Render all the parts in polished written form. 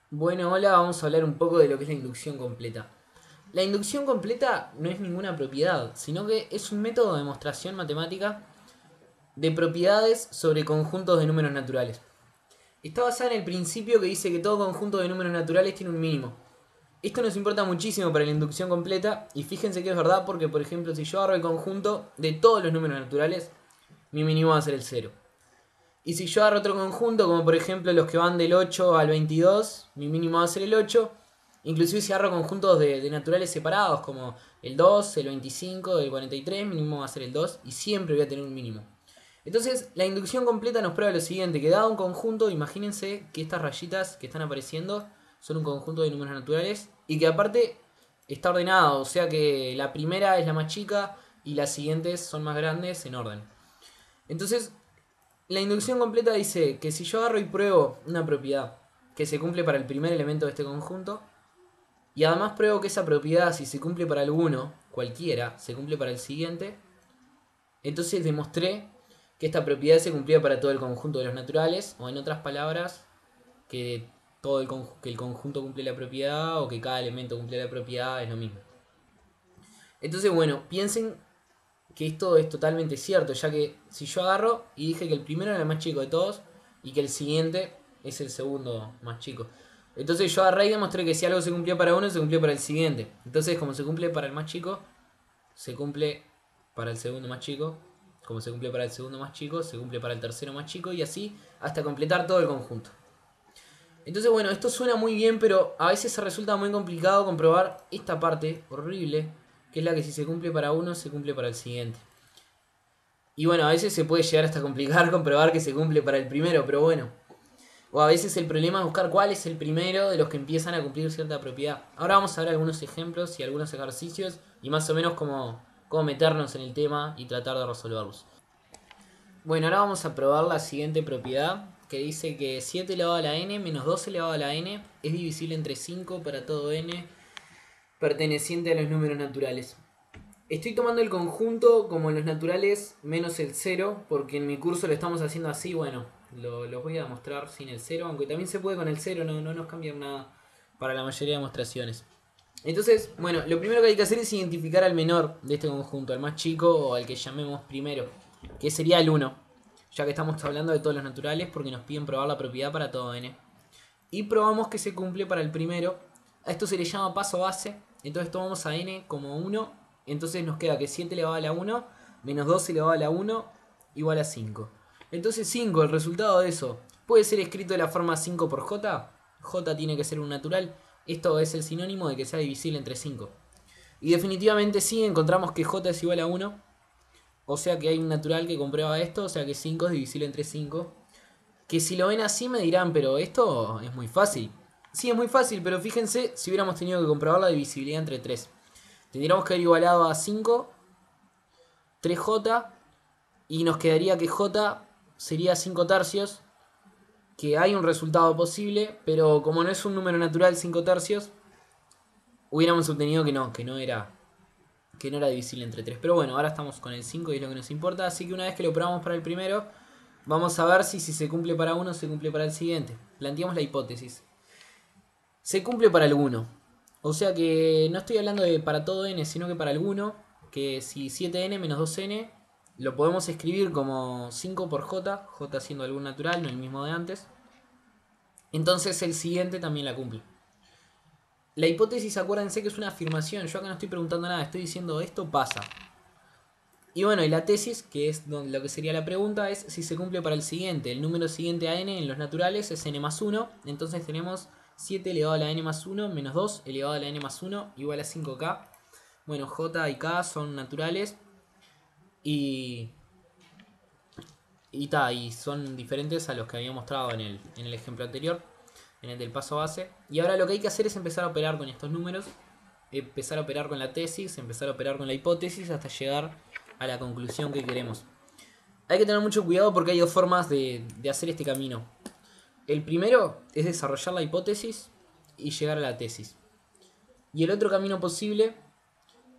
Bueno, hola, vamos a hablar un poco de lo que es la inducción completa. La inducción completa no es ninguna propiedad, sino que es un método de demostración matemática de propiedades sobre conjuntos de números naturales. Está basada en el principio que dice que todo conjunto de números naturales tiene un mínimo. Esto nos importa muchísimo para la inducción completa y fíjense que es verdad porque, por ejemplo, si yo agarro el conjunto de todos los números naturales, mi mínimo va a ser el cero. Y si yo agarro otro conjunto, como por ejemplo los que van del 8 al 22, mi mínimo va a ser el 8. Inclusive si agarro conjuntos de naturales separados, como el 2, el 25, el 43, mi mínimo va a ser el 2 y siempre voy a tener un mínimo. Entonces, la inducción completa nos prueba lo siguiente, que dado un conjunto, imagínense que estas rayitas que están apareciendo son un conjunto de números naturales y que aparte está ordenado, o sea que la primera es la más chica y las siguientes son más grandes en orden. Entonces, la inducción completa dice que si yo agarro y pruebo una propiedad que se cumple para el primer elemento de este conjunto, y además pruebo que esa propiedad, si se cumple para alguno, cualquiera, se cumple para el siguiente, entonces demostré que esta propiedad se cumplía para todo el conjunto de los naturales, o en otras palabras, que que el conjunto cumple la propiedad o que cada elemento cumple la propiedad es lo mismo. Entonces, bueno, piensen que esto es totalmente cierto, ya que si yo agarro y dije que el primero era el más chico de todos y que el siguiente es el segundo más chico. Entonces yo agarré y demostré que si algo se cumplía para uno, se cumplía para el siguiente. Entonces como se cumple para el más chico, se cumple para el segundo más chico. Como se cumple para el segundo más chico, se cumple para el tercero más chico y así hasta completar todo el conjunto. Entonces bueno, esto suena muy bien, pero a veces se resulta muy complicado comprobar esta parte horrible, que es la que si se cumple para uno, se cumple para el siguiente. Y bueno, a veces se puede llegar hasta complicar comprobar que se cumple para el primero, pero bueno. O a veces el problema es buscar cuál es el primero de los que empiezan a cumplir cierta propiedad. Ahora vamos a ver algunos ejemplos y algunos ejercicios y más o menos cómo meternos en el tema y tratar de resolverlos. Bueno, ahora vamos a probar la siguiente propiedad que dice que 7 elevado a la n menos 2 elevado a la n es divisible entre 5 para todo n perteneciente a los números naturales. Estoy tomando el conjunto como los naturales menos el cero, porque en mi curso lo estamos haciendo así, bueno, los voy a demostrar sin el cero, aunque también se puede con el cero, no nos cambia nada para la mayoría de demostraciones. Entonces, bueno, lo primero que hay que hacer es identificar al menor de este conjunto, al más chico o al que llamemos primero, que sería el uno, ya que estamos hablando de todos los naturales porque nos piden probar la propiedad para todo n. Y probamos que se cumple para el primero. A esto se le llama paso base. Entonces tomamos a n como 1. Entonces nos queda que 7 elevado a la 1 menos 2 elevado a la 1 igual a 5. Entonces 5, el resultado de eso, puede ser escrito de la forma 5 por j. J tiene que ser un natural. Esto es el sinónimo de que sea divisible entre 5. Y definitivamente sí, encontramos que j es igual a 1. O sea que hay un natural que comprueba esto. O sea que 5 es divisible entre 5. Que si lo ven así me dirán, pero esto es muy fácil. Sí, es muy fácil, pero fíjense si hubiéramos tenido que comprobar la divisibilidad entre 3. Tendríamos que haber igualado a 5, 3j, y nos quedaría que j sería 5 tercios, que hay un resultado posible, pero como no es un número natural 5 tercios, hubiéramos obtenido que no era divisible entre 3. Pero bueno, ahora estamos con el 5 y es lo que nos importa, así que una vez que lo probamos para el primero, vamos a ver si se cumple para uno, se cumple para el siguiente. Planteamos la hipótesis. Se cumple para alguno. O sea que no estoy hablando de para todo n, sino que para alguno. Que si 7n menos 2n lo podemos escribir como 5 por j, j siendo algún natural, no el mismo de antes. Entonces el siguiente también la cumple. La hipótesis, acuérdense que es una afirmación. Yo acá no estoy preguntando nada, estoy diciendo esto pasa. Y bueno, y la tesis, que es lo que sería la pregunta, es si se cumple para el siguiente. El número siguiente a n en los naturales es n más 1. Entonces tenemos 7 elevado a la n más 1 menos 2 elevado a la n más 1 igual a 5k. Bueno, j y k son naturales y, y son diferentes a los que había mostrado en el ejemplo anterior, en el del paso base. Y ahora lo que hay que hacer es empezar a operar con estos números, empezar a operar con la tesis, empezar a operar con la hipótesis hasta llegar a la conclusión que queremos. Hay que tener mucho cuidado porque hay dos formas de hacer este camino. El primero es desarrollar la hipótesis y llegar a la tesis. Y el otro camino posible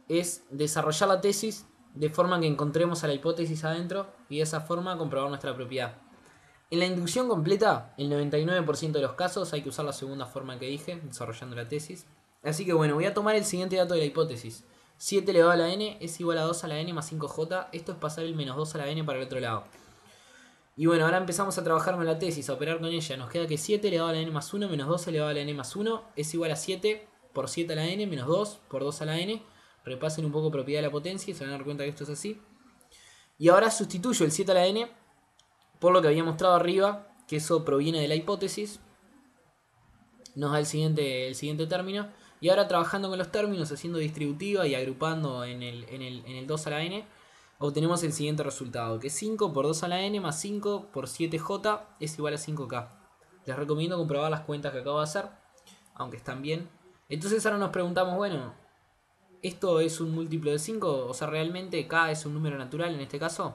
es desarrollar la tesis de forma que encontremos a la hipótesis adentro y de esa forma comprobar nuestra propiedad. En la inducción completa, el 99% de los casos hay que usar la segunda forma que dije, desarrollando la tesis. Así que bueno, voy a tomar el siguiente dato de la hipótesis. 7 elevado a la n es igual a 2 a la n más 5j. Esto es pasar el menos 2 a la n para el otro lado. Y bueno, ahora empezamos a trabajar con la tesis, a operar con ella. Nos queda que 7 elevado a la n más 1 menos 2 elevado a la n más 1 es igual a 7 por 7 a la n menos 2 por 2 a la n. Repasen un poco propiedad de la potencia y se van a dar cuenta que esto es así. Y ahora sustituyo el 7 a la n por lo que había mostrado arriba, que eso proviene de la hipótesis. Nos da el siguiente término. Y ahora trabajando con los términos, haciendo distributiva y agrupando en el 2 a la n, obtenemos el siguiente resultado, que 5 por 2 a la n más 5 por 7j es igual a 5k. Les recomiendo comprobar las cuentas que acabo de hacer, aunque están bien. Entonces ahora nos preguntamos, bueno, ¿esto es un múltiplo de 5? O sea, ¿realmente k es un número natural en este caso?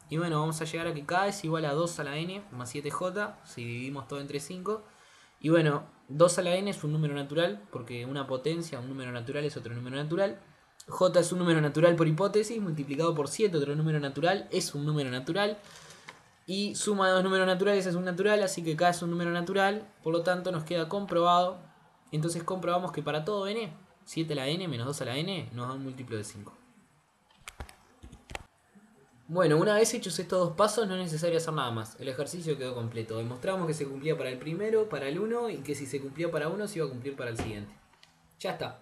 Y bueno, vamos a llegar a que k es igual a 2 a la n más 7j, si dividimos todo entre 5. Y bueno, 2 a la n es un número natural, porque una potencia, un número natural es otro número natural. J es un número natural por hipótesis, multiplicado por 7, otro número natural, es un número natural. Y suma de dos números naturales es un natural, así que k es un número natural, por lo tanto nos queda comprobado. Entonces comprobamos que para todo n, 7 a la n menos 2 a la n nos da un múltiplo de 5. Bueno, una vez hechos estos dos pasos no es necesario hacer nada más. El ejercicio quedó completo. Demostramos que se cumplía para el primero, para el 1 y que si se cumplía para uno se iba a cumplir para el siguiente. Ya está.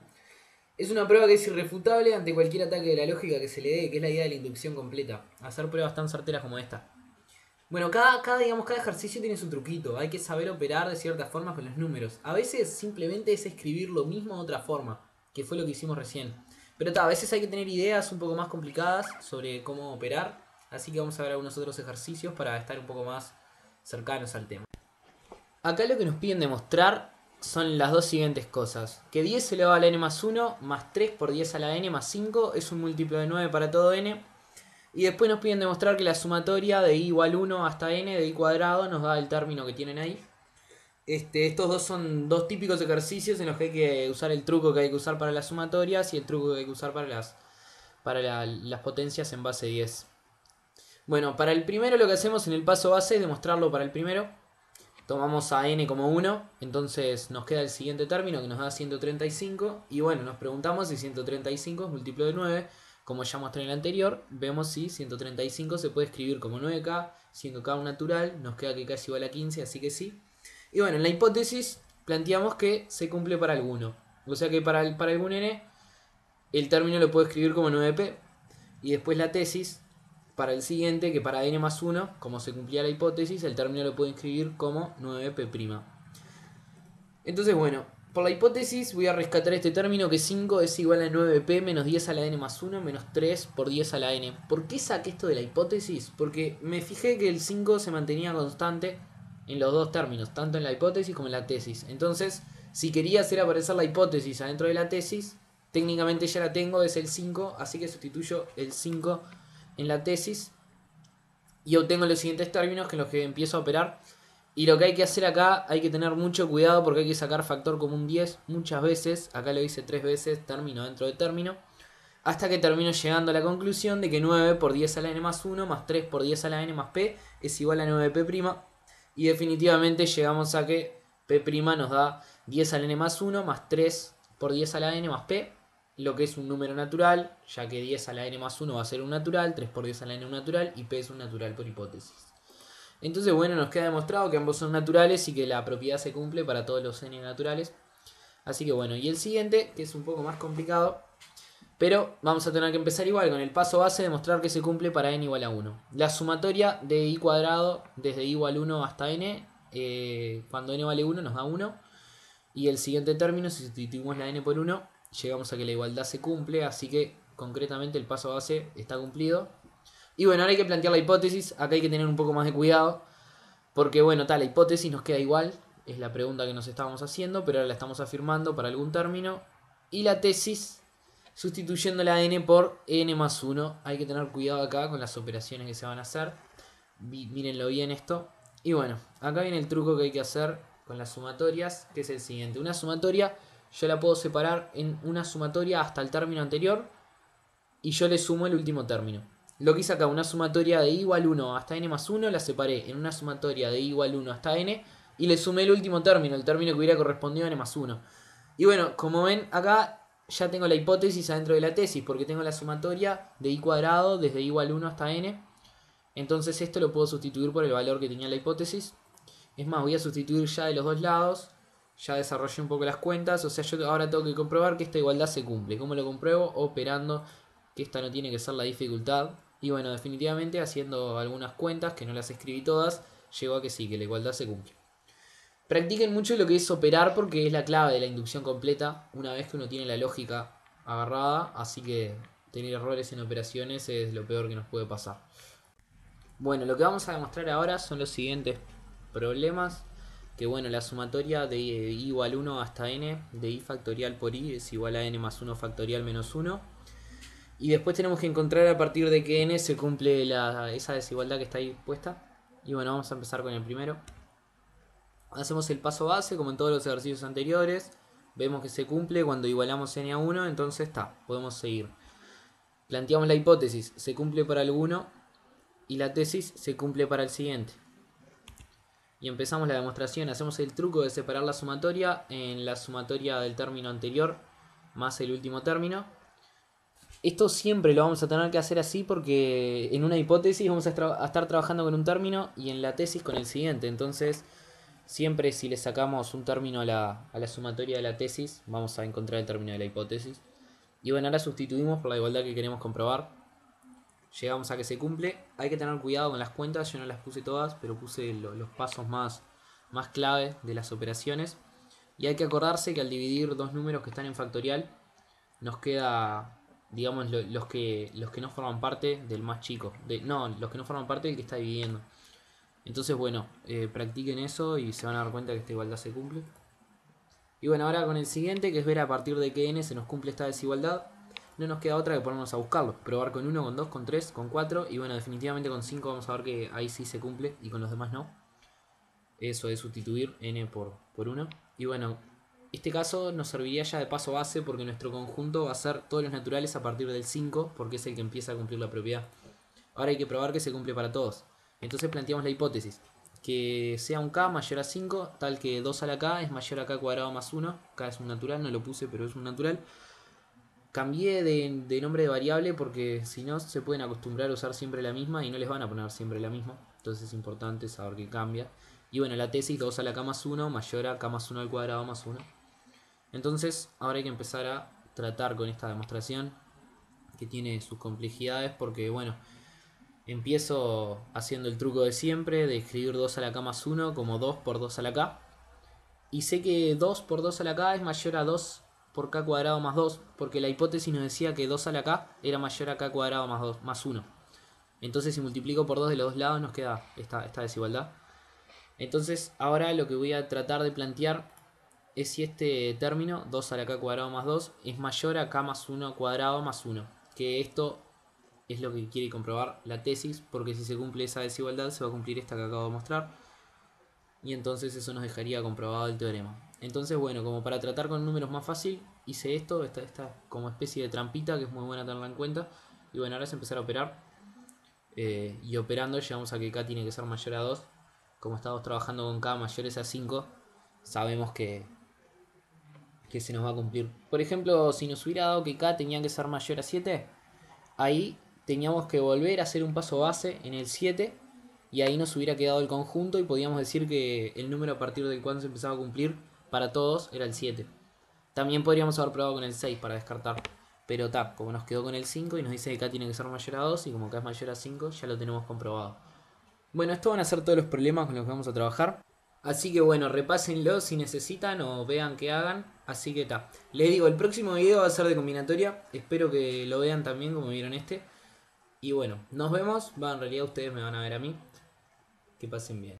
Es una prueba que es irrefutable ante cualquier ataque de la lógica que se le dé, que es la idea de la inducción completa. Hacer pruebas tan certeras como esta. Bueno, cada ejercicio tiene su truquito. Hay que saber operar de cierta forma con los números. A veces simplemente es escribir lo mismo de otra forma, que fue lo que hicimos recién. Pero a veces hay que tener ideas un poco más complicadas sobre cómo operar. Así que vamos a ver algunos otros ejercicios para estar un poco más cercanos al tema. Acá lo que nos piden demostrar son las dos siguientes cosas. Que 10 elevado a la n más 1 más 3 por 10 a la n más 5 es un múltiplo de 9 para todo n. Y después nos piden demostrar que la sumatoria de i igual 1 hasta n de i cuadrado nos da el término que tienen ahí. Estos dos son dos típicos ejercicios en los que hay que usar el truco que hay que usar para las sumatorias y el truco que hay que usar para las potencias en base 10. Bueno, para el primero lo que hacemos en el paso base es demostrarlo para el primero. Tomamos a n como 1, entonces nos queda el siguiente término que nos da 135. Y bueno, nos preguntamos si 135 es múltiplo de 9. Como ya mostré en el anterior, vemos si 135 se puede escribir como 9k, siendo k un natural, nos queda que k es igual a 15, así que sí. Y bueno, en la hipótesis planteamos que se cumple para alguno. O sea que para algún n, el término lo puedo escribir como 9p. Y después la tesis, para el siguiente, que para n más 1, como se cumplía la hipótesis, el término lo puedo escribir como 9p'. Entonces bueno, por la hipótesis voy a rescatar este término que 5 es igual a 9p menos 10 a la n más 1 menos 3 por 10 a la n. ¿Por qué saqué esto de la hipótesis? Porque me fijé que el 5 se mantenía constante en los dos términos, tanto en la hipótesis como en la tesis. Entonces, si quería hacer aparecer la hipótesis adentro de la tesis, técnicamente ya la tengo, es el 5, así que sustituyo el 5 en la tesis y obtengo los siguientes términos en los que empiezo a operar. Y lo que hay que hacer acá, hay que tener mucho cuidado porque hay que sacar factor común 10 muchas veces. Acá lo hice 3 veces, término dentro de término. Hasta que termino llegando a la conclusión de que 9 por 10 a la n más 1 más 3 por 10 a la n más p es igual a 9p'. Y definitivamente llegamos a que p' nos da 10 a la n más 1 más 3 por 10 a la n más p, lo que es un número natural, ya que 10 a la n más 1 va a ser un natural, 3 por 10 a la n un natural y p es un natural por hipótesis. Entonces bueno, nos queda demostrado que ambos son naturales y que la propiedad se cumple para todos los n naturales. Así que bueno, y el siguiente, que es un poco más complicado, pero vamos a tener que empezar igual con el paso base, demostrar que se cumple para n igual a 1. La sumatoria de i cuadrado desde i igual 1 hasta n, cuando n vale 1 nos da 1. Y el siguiente término, si sustituimos la n por 1, llegamos a que la igualdad se cumple, así que concretamente el paso base está cumplido. Y bueno, ahora hay que plantear la hipótesis, acá hay que tener un poco más de cuidado, porque bueno, la hipótesis nos queda igual, es la pregunta que nos estábamos haciendo, pero ahora la estamos afirmando para algún término. Y la tesis, sustituyendo la n por n más 1, hay que tener cuidado acá con las operaciones que se van a hacer, mírenlo bien esto. Y bueno, acá viene el truco que hay que hacer con las sumatorias, que es el siguiente. Una sumatoria yo la puedo separar en una sumatoria hasta el término anterior y yo le sumo el último término. lo que hice acá, una sumatoria de i igual 1 hasta n más 1, la separé en una sumatoria de i igual 1 hasta n y le sumé el último término, el término que hubiera correspondido a n más 1. Y bueno, como ven acá ya tengo la hipótesis adentro de la tesis, porque tengo la sumatoria de i cuadrado desde i igual 1 hasta n. Entonces esto lo puedo sustituir por el valor que tenía la hipótesis. Es más, voy a sustituir ya de los dos lados. Ya desarrollé un poco las cuentas. O sea, yo ahora tengo que comprobar que esta igualdad se cumple. ¿Cómo lo compruebo? Operando, que esta no tiene que ser la dificultad. Y bueno, definitivamente haciendo algunas cuentas, que no las escribí todas, llegó a que sí, que la igualdad se cumple. Practiquen mucho lo que es operar, porque es la clave de la inducción completa una vez que uno tiene la lógica agarrada. Así que tener errores en operaciones es lo peor que nos puede pasar. Bueno, lo que vamos a demostrar ahora son los siguientes problemas. Que bueno, la sumatoria de i igual 1 hasta n de i factorial por i es igual a n más 1 factorial menos 1. Y después tenemos que encontrar a partir de que n se cumple esa desigualdad que está ahí puesta. Y bueno, vamos a empezar con el primero. Hacemos el paso base como en todos los ejercicios anteriores. Vemos que se cumple cuando igualamos n a 1, entonces está, podemos seguir. Planteamos la hipótesis, se cumple para alguno y la tesis se cumple para el siguiente. Y empezamos la demostración. Hacemos el truco de separar la sumatoria en la sumatoria del término anterior más el último término. Esto siempre lo vamos a tener que hacer así, porque en una hipótesis vamos a estar trabajando con un término y en la tesis con el siguiente. Entonces siempre si le sacamos un término a la sumatoria de la tesis, vamos a encontrar el término de la hipótesis. Y bueno, ahora sustituimos por la igualdad que queremos comprobar. Llegamos a que se cumple. Hay que tener cuidado con las cuentas, yo no las puse todas, pero puse los pasos más clave de las operaciones. Y hay que acordarse que al dividir dos números que están en factorial, nos queda, digamos, los que no forman parte del más chico. Los que no forman parte del que está dividiendo. Entonces, bueno, practiquen eso y se van a dar cuenta que esta igualdad se cumple. Y bueno, ahora con el siguiente, que es ver a partir de qué n se nos cumple esta desigualdad. No nos queda otra que ponernos a buscarlo. Probar con 1, con 2, con 3, con 4. Y bueno, definitivamente con 5 vamos a ver que ahí sí se cumple y con los demás no. Eso es sustituir n por 1. Y bueno, este caso nos serviría ya de paso base, porque nuestro conjunto va a ser todos los naturales a partir del 5, porque es el que empieza a cumplir la propiedad. Ahora hay que probar que se cumple para todos. Entonces planteamos la hipótesis. Que sea un k mayor a 5, tal que 2 a la k es mayor a k cuadrado más 1. K es un natural, no lo puse, pero es un natural. Cambié de nombre de variable porque si no se pueden acostumbrar a usar siempre la misma y no les van a poner siempre la misma. Entonces es importante saber que cambia. Y bueno, la tesis 2 a la k más 1 mayor a k más 1 al cuadrado más 1. Entonces ahora hay que empezar a tratar con esta demostración, que tiene sus complejidades, porque bueno, empiezo haciendo el truco de siempre de escribir 2 a la k más 1 como 2 por 2 a la k. Y sé que 2 por 2 a la k es mayor a 2 por k cuadrado más 2, porque la hipótesis nos decía que 2 a la k era mayor a k cuadrado más 2, más 1. Entonces si multiplico por 2 de los dos lados nos queda esta desigualdad. Entonces ahora lo que voy a tratar de plantear es si este término, 2 a la k cuadrado más 2, es mayor a k más 1 cuadrado más 1. Que esto es lo que quiere comprobar la tesis, porque si se cumple esa desigualdad se va a cumplir esta que acabo de mostrar. Y entonces eso nos dejaría comprobado el teorema. Entonces, bueno, como para tratar con números más fácil, hice esto, esta como especie de trampita que es muy buena tenerla en cuenta. Y bueno, ahora es empezar a operar. Y operando llegamos a que k tiene que ser mayor a 2. Como estamos trabajando con k mayores a 5, sabemos que se nos va a cumplir. Por ejemplo, si nos hubiera dado que k tenía que ser mayor a 7, ahí teníamos que volver a hacer un paso base en el 7. Y ahí nos hubiera quedado el conjunto y podíamos decir que el número a partir del cual se empezaba a cumplir para todos era el 7. También podríamos haber probado con el 6 para descartar. Pero como nos quedó con el 5 y nos dice que k tiene que ser mayor a 2 y como k es mayor a 5 ya lo tenemos comprobado. Bueno, estos van a ser todos los problemas con los que vamos a trabajar. Así que bueno, repásenlo si necesitan o vean que hagan. Así que les digo, el próximo video va a ser de combinatoria. Espero que lo vean también como vieron este. Y bueno, nos vemos. En realidad ustedes me van a ver a mí. Que pasen bien.